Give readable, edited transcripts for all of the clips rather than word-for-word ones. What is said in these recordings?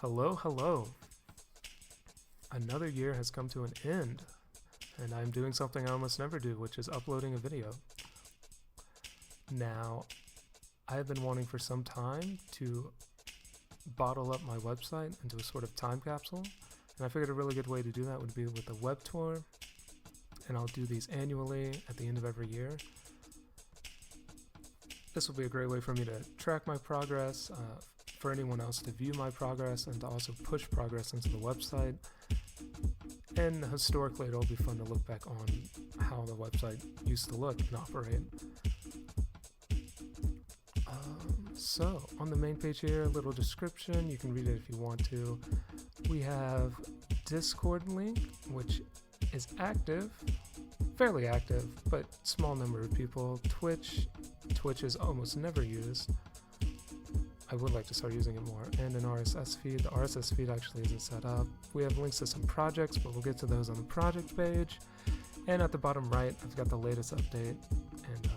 Hello, hello. Another year has come to an end, and I'm doing something I almost never do, which is uploading a video. Now, I have been wanting for some time to bottle up my website into a sort of time capsule, and I figured a really good way to do that would be with a web tour, and I'll do these annually at the end of every year. This will be a great way for me to track my progress, for anyone else to view my progress, and to also push progress into the website. And historically, it'll be fun to look back on how the website used to look and operate. So, on the main page here, a little description. You can read it if you want to. We have Discord link, which is active, fairly active, but small number of people. Twitch is almost never used. I would like to start using it more. And an RSS feed. The RSS feed actually isn't set up. We have links to some projects, but we'll get to those on the project page. And at the bottom right, I've got the latest update and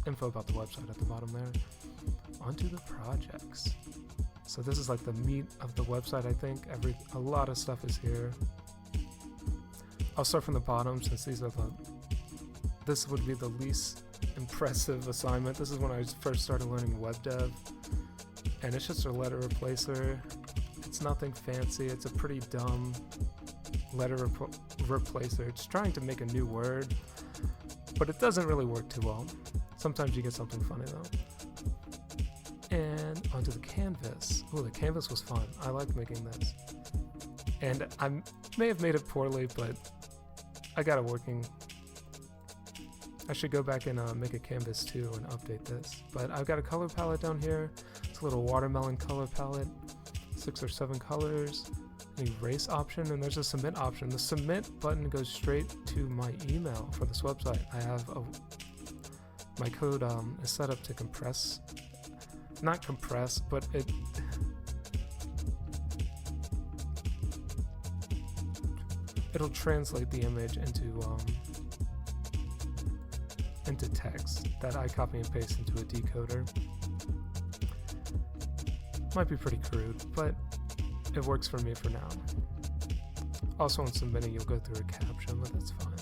info about the website at the bottom there. Onto the projects. So this is like the meat of the website, I think. A lot of stuff is here. I'll start from the bottom since this would be the least impressive assignment. This is when I first started learning web dev. And it's just a letter replacer. It's nothing fancy. It's a pretty dumb letter replacer. It's trying to make a new word, but it doesn't really work too well. Sometimes you get something funny though. And onto the canvas. Oh, the canvas was fun. I liked making this. And I may have made it poorly, but I got it working. I should go back and make a canvas too and update this. But I've got a color palette down here. It's a little watermelon color palette, 6 or 7 colors, an erase option, and there's a submit option. The submit button goes straight to my email for this website. I have my code is set up to compress, not compress, but it'll translate the image into text that I copy and paste into a decoder. Might be pretty crude, but it works for me for now. Also in submitting, you'll go through a caption, but that's fine.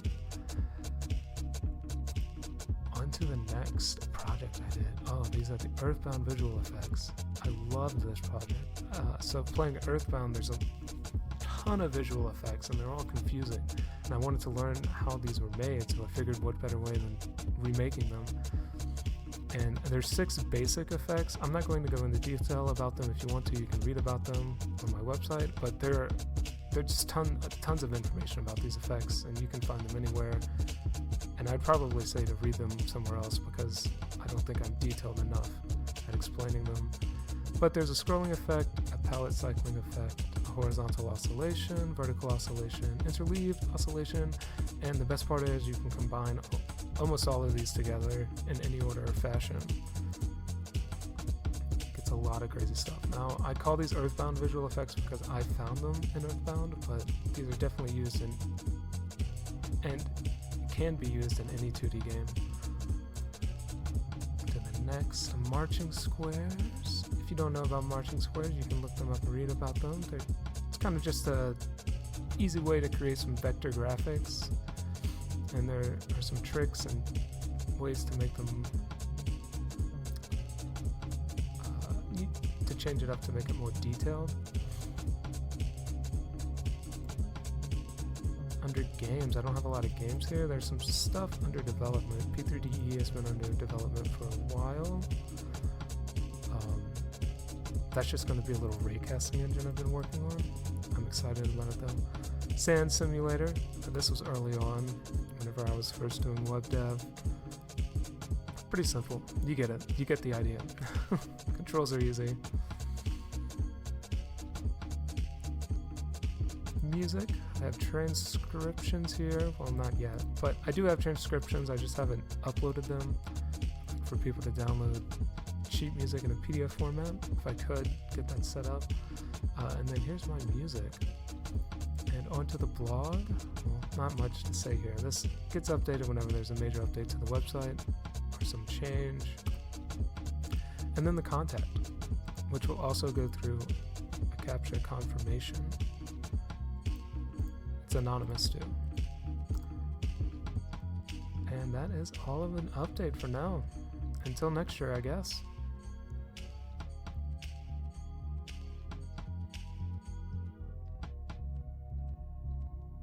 On to the next project I did. Oh, these are the Earthbound visual effects. I loved this project. So playing Earthbound, there's a ton of visual effects, and they're all confusing. And I wanted to learn how these were made, so I figured what better way than remaking them. And there's 6 basic effects. I'm not going to go into detail about them. If you want to, you can read about them on my website, but there's just tons of information about these effects, and you can find them anywhere. And I'd probably say to read them somewhere else because I don't think I'm detailed enough at explaining them. But there's a scrolling effect, a palette cycling effect, a horizontal oscillation, vertical oscillation, interleaved oscillation, and the best part is you can combine almost all of these together in any order or fashion. It's a lot of crazy stuff. Now, I call these Earthbound visual effects because I found them in Earthbound, but these are definitely used in, and can be used in any 2D game. To the next, marching squares. If you don't know about marching squares, you can look them up and read about them. It's kind of just a easy way to create some vector graphics, and there are some tricks and ways to make them to change it up to make it more detailed. Under games, I don't have a lot of games here. There's some stuff under development. P3DE has been under development for a while. That's just going to be a little raycasting engine I've been working on. I'm excited about it though. Sand Simulator. This was early on, whenever I was first doing web dev. Pretty simple. You get it. You get the idea. Controls are easy. Music. I have transcriptions here. Well, not yet, but I do have transcriptions. I just haven't uploaded them for people to download sheet music in a PDF format. If I could get that set up. And then here's my music. And onto the blog. Well, not much to say here. This gets updated whenever there's a major update to the website or some change. And then the contact, which will also go through a CAPTCHA confirmation. It's anonymous too. And that is all of an update for now. Until next year, I guess.